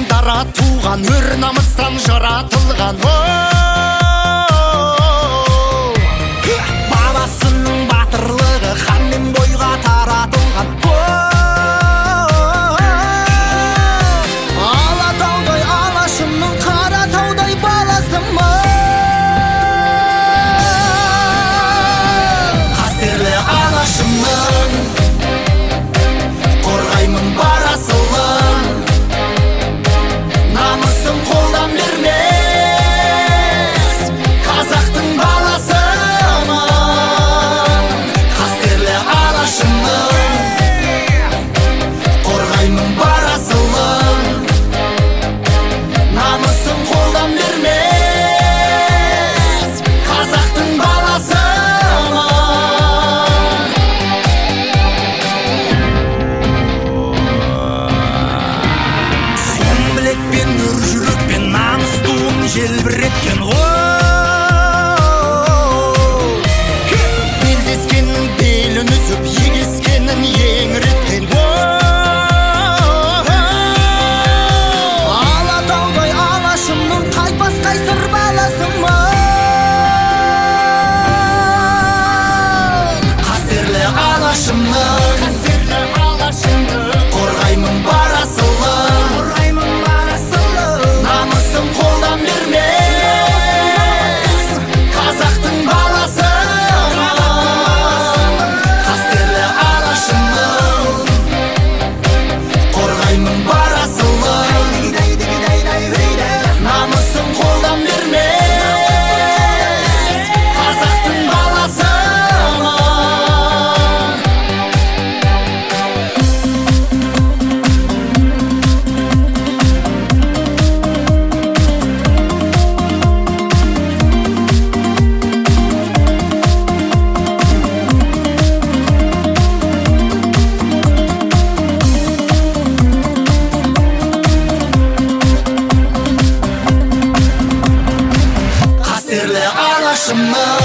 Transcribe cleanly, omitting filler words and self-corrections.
жерден дара туған, өр намыстан жаратылған. Бабасының батырлығы хан мен бойға таратылған. Алатаудай алашымның, Қаратаудай баласымын. Қастерлі алашымның, қорғаймын бар асылын. Намысын қолдан бермес, қазақтың баласымын. Қастерлі алашымның, қорғаймын бар асылын. Намысын қолдан бермес, қазақтың баласымын. Сомбілекпен, өр жүрекпен, намыс туын желбіреткен. Белдескеннің белін үзіп, егескенін еңіреткен. Алатаудай алашымның, қайтпас қайсыр баласымын. Қастерлі алашымның, қорғаймын бар асылын. Намысын қолдан бермес, қазақтың баласымын. Қастерлі алашымның, қорғаймын бар асылын. Намысын қолдан бермес, қазақтың баласымын. Қастерлі алашымның,